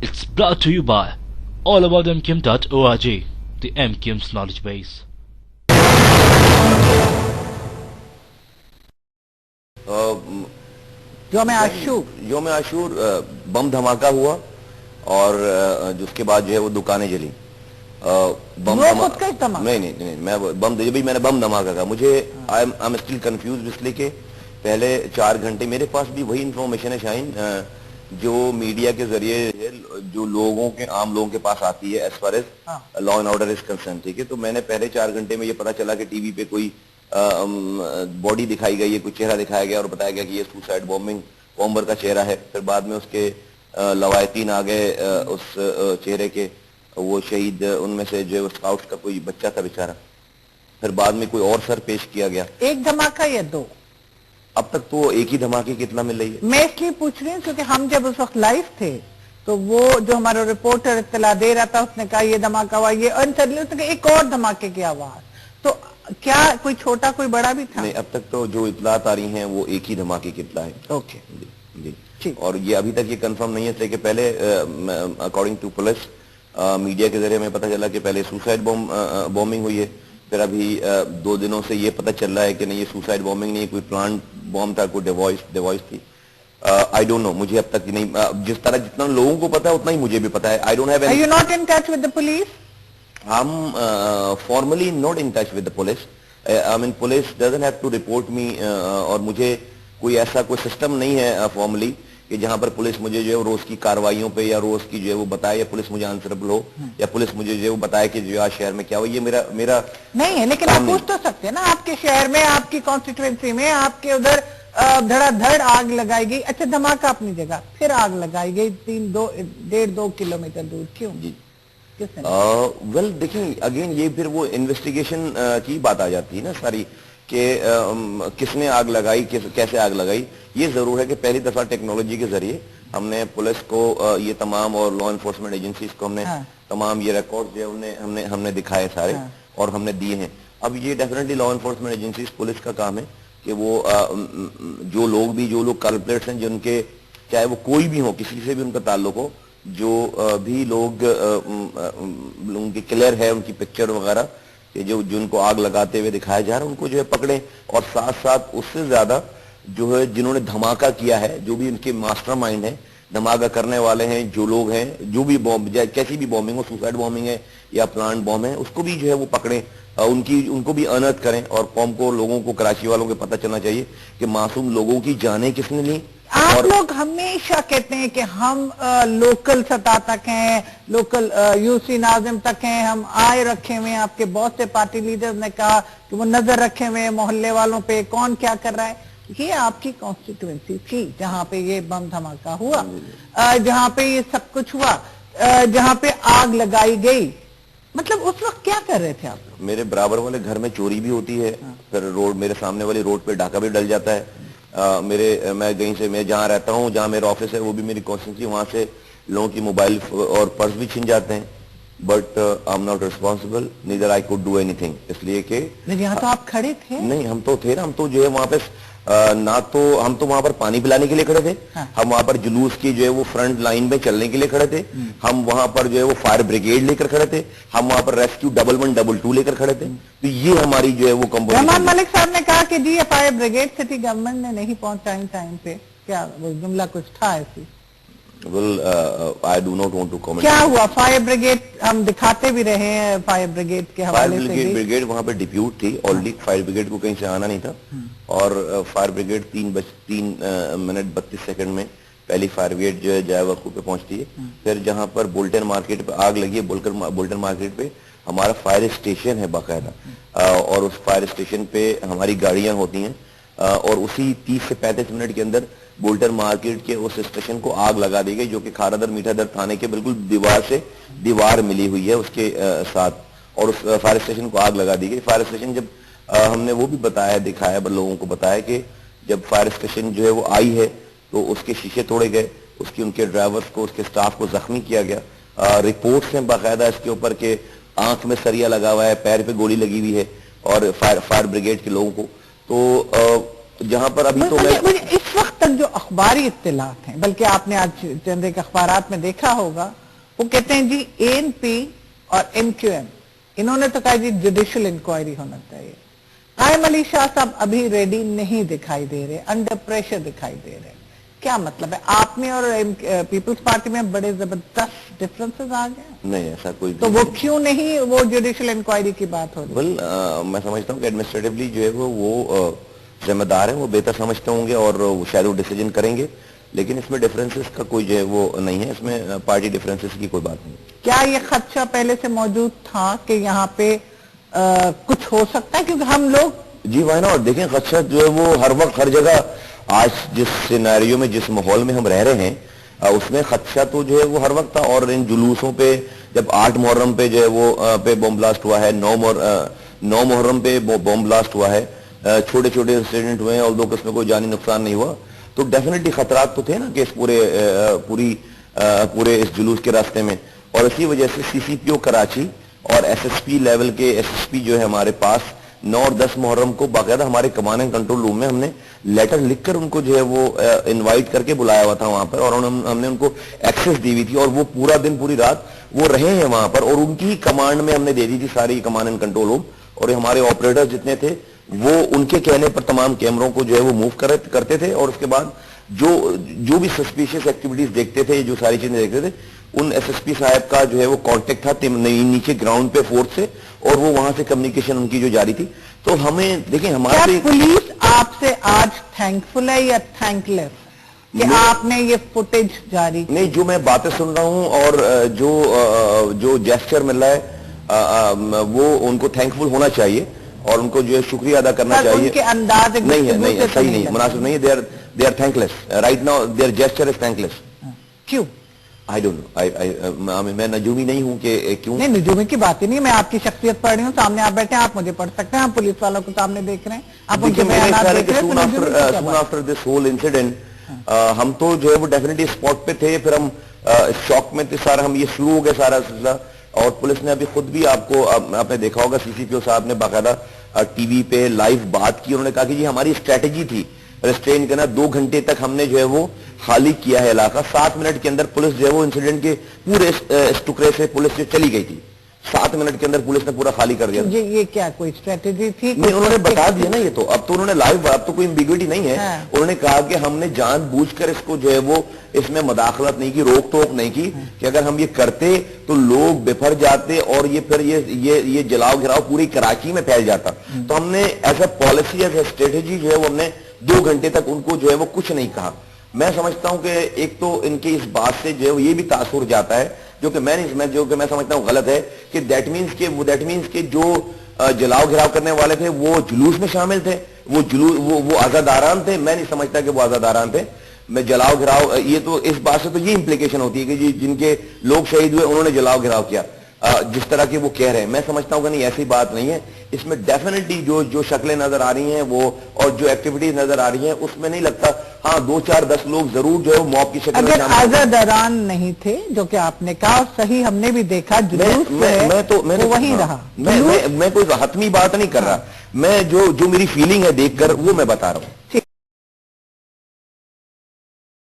It's brought to you by allaboutmkim.org, the MKIM's knowledge base. योम आशूर बम धमाका हुआ और जिसके बाद जो है वो दुकानें जली। नहीं, मैंने बम धमाका कहा। मुझे आई एम स्टिल कंफ्यूज, इसलिए कि पहले 4 घंटे मेरे पास भी वही इंफॉर्मेशन है शाहीन जो मीडिया के जरिए जो आम लोगों के पास आती है as far as law and order is concerned, ठीक है। तो मैंने पहले 4 घंटे में ये पता चला कि टीवी पे कोई बॉडी दिखाई गई है, कोई चेहरा दिखाया गया और बताया गया कि ये सुसाइड बॉम्बर का चेहरा है। फिर बाद में उसके लवायतीन आ गए उस चेहरे के, वो शहीद उनमें से जो स्काउट्स का कोई बच्चा था बेचारा। फिर बाद में कोई और सर पेश किया गया। एक धमाका या 2? अब तक तो एक ही धमाके की इतना मिल रही है। मैं इसलिए पूछ रही हूँ क्योंकि हम जब उस वक्त लाइव थे तो वो जो हमारा रिपोर्टर इत्तला दे रहा था उसने कहा ये धमाका हुआ, ये उसने एक और धमाके की आवाज। तो क्या कोई छोटा कोई बड़ा भी था? नहीं, अब तक तो जो इतलात आ रही हैं वो एक ही धमाके की इतला है। ओके जी। और ये अभी तक ये कंफर्म नहीं है, लेकिन पहले अकॉर्डिंग टू पुलिस मीडिया के जरिए हमें पता चला कि पहले सुसाइड बॉम्बिंग हुई है। फिर अभी 2 दिनों से ये पता चल रहा है कि नहीं ये सुसाइड बॉम्बिंग नहीं, कोई प्लांट बॉम्ब था, कोई डिवाइस थी। आई डोंट नो, मुझे अब तक नहीं, जिस तरह जितना लोगों को पता है उतना ही मुझे भी पता है। I don't have any. Are you not in touch with the police? I'm formally not in touch with the police. I mean police doesn't have to report me और मुझे कोई ऐसा कोई सिस्टम नहीं है फॉर्मली कि जहां पर पुलिस मुझे जो है रोज की कार्रवाइयों पे या रोज की जो है वो बताए, या पुलिस मुझे आंसरेबल हो, या पुलिस मुझे जो है वो बताए कि जो आज शहर में क्या हुआ। ये मेरा नहीं है, लेकिन आप पूछ तो सकते हैं ना, आपके शहर में, आपकी कॉन्स्टिट्यूएंसी में, आपके उधर धड़ाधड़ आग लगाई गई। अच्छा, धमाका अपनी जगह, फिर आग लगाई गई 1.5-2 किलोमीटर दूर, क्यों? वेल देखिए, अगेन ये फिर वो इन्वेस्टिगेशन की बात आ जाती है ना सारी कि किसने आग लगाई, कैसे आग लगाई। ये जरूर है कि पहली दफा टेक्नोलॉजी के जरिए हमने पुलिस को ये तमाम और लॉ एनफोर्समेंट एजेंसीज को हमने तमाम ये रिकॉर्ड जो है हमने दिखाए सारे और हमने दिए हैं। अब ये definitely law enforcement agencies police का काम है कि वो जो लोग कल्प्रेट्स हैं, जिनके चाहे वो कोई भी हो, किसी से भी उनका ताल्लुक हो, जो भी लोग उनकी क्लियर है, उनकी पिक्चर वगैरह कि जो जिनको आग लगाते हुए दिखाया जा रहा है उनको जो है पकड़े, और साथ साथ उससे ज्यादा जो है जिन्होंने धमाका किया है, जो भी उनके मास्टरमाइंड है, धमाका करने वाले हैं, जो लोग हैं, जो भी बॉम्ब कैसी भी बॉम्बिंग हो, सुसाइड बॉम्बिंग है या प्लांट बॉम्ब है, उसको भी जो है वो पकड़े, उनको भी अनर्थ करें। और कौम को, लोगों को, कराची वालों को पता चलना चाहिए कि मासूम लोगों की जानें किसने ली। आप लोग हमेशा कहते हैं कि हम लोकल सतह तक हैं, लोकल यूसी नाजिम तक हैं, हम आए रखे हुए हैं। आपके बहुत से पार्टी लीडर्स ने कहा कि वो नजर रखे हुए हैं मोहल्ले वालों पे, कौन क्या कर रहा है। ये आपकी कॉन्स्टिट्यूएंसी थी जहां पे ये बम धमाका हुआ, जहां पे ये सब कुछ हुआ, जहां पे आग लगाई गई। मतलब उस वक्त क्या कर रहे थे आप लोग? मेरे बराबर वाले घर में चोरी भी होती है, फिर मेरे सामने वाली रोड पे डाका भी डल जाता है। मैं जहाँ रहता हूँ, जहाँ मेरा ऑफिस है, वो भी मेरी कॉन्स्टिट्यूंसी, वहां से लोगों की मोबाइल और पर्स भी छिन जाते हैं। But I am not responsible, neither I could do anything, इसलिए कि यहाँ तो आप खड़े थे। नहीं, हम तो थे ना, हम तो जो है वहां पे ना तो हम तो वहां पर पानी पिलाने के लिए खड़े थे, हम वहां पर जुलूस की जो है वो फ्रंट लाइन में चलने के लिए खड़े थे, हम वहां पर जो है वो फायर ब्रिगेड लेकर खड़े थे, हम वहां पर रेस्क्यू 112 लेकर खड़े थे। तो ये हमारी जो है वो कंपोजिशन। रहमान मलिक साहब ने कहा कि जी फायर ब्रिगेड सिटी गवर्नमेंट ने नहीं पहुंचाई टाइम पे, क्या वो जुमला कुछ था ऐसी? Well, I do not want to comment. क्या हुआ? फायर ब्रिगेड हम दिखाते भी रहे हैं, फायर ब्रिगेड के हवाले से। फायर ब्रिगेड वहां पे डिप्यूट थी ऑलरेडी, फायर ब्रिगेड को कहीं से आना नहीं था, और फायर ब्रिगेड 3 मिनट 32 सेकंड में पहली फायर ब्रिगेड जो है जाए वक्त पे पहुंचती है। फिर जहां पर बुल्टन मार्केट पे आग लगी है, बुल्टन मार्केट पे हमारा फायर स्टेशन है बाकायदा, और उस फायर स्टेशन पे हमारी गाड़ियां होती हैं, और उसी 30 से 35 मिनट के अंदर बुल्टन मार्केट के उस स्टेशन को आग लगा दी गई, जो कि खारादर मीठादर थाने के बिल्कुल दीवार मिली हुई है उसके साथ, और उस फायर स्टेशन को आग लगा दी गई। फायर स्टेशन जब हमने वो भी बताया, दिखाया, लोगों को बताया कि जब फायर स्टेशन जो है वो आई है तो उसके शीशे तोड़े गए, उनके ड्राइवर्स को, उसके स्टाफ को जख्मी किया गया। रिपोर्ट्स हैं बाकायदा इसके ऊपर के आंख में सरिया लगा हुआ है, पैर पे गोली लगी हुई है, और फायर ब्रिगेड के लोगों को। तो جہاں پر ابھی تو مجھے اس وقت تک جو اخباری اطلاعات ہیں، بلکہ آپ نے آج چند ایک اخبارات میں دیکھا ہوگا، وہ کہتے ہیں جی اے این پی اور ایم کیو ایم انہوں نے تو کہا جی جوڈیشل انکوائری ہونا چاہیے. قائم علی شاہ صاحب ابھی ریڈی نہیں دکھائی دے رہے، انڈر پریشر دکھائی دے رہے. کیا مطلب ہے آپ میں اور پیپلز پارٹی میں بڑے زبردست ڈفرنسز آ گئے؟ نہیں ایسا کوئی تو وہ کیوں نہیں وہ جوڈیشل انکوائری کی بات ہو رہی؟ میں سمجھتا ہوں کہ ایڈمنسٹریٹولی جو ہے وہ ذمہ دار ہیں، وہ بہتر سمجھتے ہوں گے اور شاید وہ ڈیسیجن کریں گے، لیکن اس میں ڈیفرنسز کا کوئی جو ہے وہ نہیں ہے، اس میں پارٹی ڈیفرنسز کی کوئی بات نہیں. کیا یہ خدشہ پہلے سے موجود تھا کہ یہاں پہ کچھ ہو سکتا ہے؟ کیونکہ ہم لوگ جی وائنا، اور دیکھیں خدشہ جو ہے وہ ہر وقت ہر جگہ، آج جس سیناریو میں جس ماحول میں ہم رہ رہے ہیں اس میں خدشہ تو جو ہے وہ ہر وقت تھا. اور ان جلوسوں پہ جب 8 محرم پہ جو ہے وہ پہ بم بلاسٹ ہوا ہے، 9 محرم پہ بم بلاسٹ ہوا ہے، چھوٹے چھوٹے انسیڈنٹ ہوئے ہیں، اور اس میں کوئی جانی نقصان نہیں ہوا، تو ڈیفینیٹلی خطرات تو تھے نا کہ اس پورے اس جلوس کے راستے میں. اور اسی وجہ سے سی سی پی او کراچی اور ایس ایس پی لیول کے ایس ایس پی جو ہے ہمارے پاس 9 اور 10 محرم کو باقاعدہ ہمارے کمانڈ اینڈ کنٹرول روم میں ہم نے لیٹر لکھ کر ان کو جو ہے وہ انوائٹ کر کے بلایا ہوا تھا وہاں پر، اور ہم نے ان کو ایکسس دی ہوئی تھی، اور وہ پورا دن پوری رات وہ رہے ہیں وہاں پر، اور ان کی کمانڈ میں ہم نے دے دی تھی ساری کمانڈ اینڈ کنٹرول روم. اور ہمارے آپریٹر جتنے تھے وہ ان کے کہنے پر تمام کیمروں کو جو ہے وہ موو کرتے تھے، اور اس کے بعد جو بھی سسپیشیس ایکٹیویٹیز دیکھتے تھے، جو ساری چیزیں دیکھتے تھے، ان ایس ایس پی صاحب کا جو ہے وہ کانٹیکٹ تھا نیچے گراؤنڈ پہ فورس سے، اور وہ وہاں سے کمیونیکیشن ان کی جو جاری تھی. تو ہمیں دیکھیں ہمارے پولیس آپ سے آج تھینکفل ہے یا تھینک لیس کہ آپ نے یہ فوٹیج جاری؟ نہیں، جو میں باتیں سن رہا ہوں اور جو جیسچر مل رہا ہے وہ ان کو تھینکفل ہونا چاہیے، اور ان کو جو ہے شکریہ ادا کرنا چاہیے. ان کے انداز نہیں ہے، نہیں صحیح نہیں، مناسب نہیں ہے. they are thankless right now, their gesture is thankless. کیوں؟ I don't know. میں نجومی نہیں ہوں کہ کیوں. نہیں، نجومی کی بات ہی نہیں، میں آپ کی شخصیت پڑھ رہی ہوں، سامنے آپ بیٹھے ہیں، آپ مجھے پڑھ سکتے ہیں، آپ پولیس والوں کو سامنے دیکھ رہے ہیں، آپ ان کے بیانات دیکھ رہے ہیں. soon after this whole incident ہم تو جو ہے وہ ڈیفینیٹلی اسپاٹ پہ تھے، پھر ہم شوق میں تھے سارا، ہم یہ شروع ہو گیا سارا سلسلہ. اور پولیس نے ابھی خود بھی آپ نے دیکھا ہوگا، سی سی پی او صاحب نے باقاعدہ ٹی وی پہ لائیو بات کی. انہوں نے کہا کہ جی ہماری اسٹریٹجی تھی ریسٹرین کرنا، 2 گھنٹے تک ہم نے جو ہے وہ خالی کیا ہے علاقہ. 7 منٹ کے اندر پولیس جو ہے وہ انسیڈنٹ کے پورے اس ٹکڑے سے پولیس جو چلی گئی تھی، 7 منٹ کے اندر پولیس نے پورا خالی کر دیا. یہ کیا کوئی اسٹریٹجی تھی؟ نہیں، انہوں نے بتا دیا نا، یہ تو اب تو انہوں نے لائیو، اب تو کوئی ایمبیگوٹی نہیں ہے. انہوں نے کہا کہ ہم نے جان بوجھ کر اس کو جو ہے وہ اس میں مداخلت نہیں کی، روک ٹوک نہیں کی، کہ اگر ہم یہ کرتے تو لوگ بفر جاتے اور یہ پھر یہ جلاؤ گھراؤ پوری کراچی میں پھیل جاتا. تو ہم نے as a policy, as a strategy جو ہے وہ ہم نے 2 گھنٹے تک ان کو جو ہے وہ کچھ نہیں کہا. میں سمجھتا ہوں کہ ایک تو ان کی اس بات سے جو ہے یہ بھی تاثر جاتا ہے، جو کہ میں سمجھتا ہوں غلط ہے، کہ دیٹ مینس کہ جو جلاؤ گھراؤ کرنے والے تھے وہ جلوس میں شامل تھے، وہ آزاداران تھے. میں نہیں سمجھتا کہ وہ آزاداران تھے. میں جلاؤ گھراؤ، یہ تو اس بات سے تو یہ امپلیکیشن ہوتی ہے کہ جن کے لوگ شہید ہوئے انہوں نے جلاؤ گھراؤ کیا، جس طرح کے وہ کہہ رہے ہیں. میں سمجھتا ہوں کہ نہیں، ایسی بات نہیں ہے. اس میں ڈیفینیٹلی جو شکلیں نظر آ رہی ہیں وہ اور جو ایکٹیویٹیز نظر آ رہی ہیں اس میں نہیں لگتا. ہاں 2 4 10 لوگ ضرور جو ہے وہ موب کی شکل میں اگر آزاداران نہیں تھے، جو کہ آپ نے کہا، صحیح ہم نے بھی دیکھا، وہی رہا. میں کوئی حتمی بات نہیں کر رہا، میں جو میری فیلنگ ہے دیکھ کر وہ میں بتا رہا ہوں.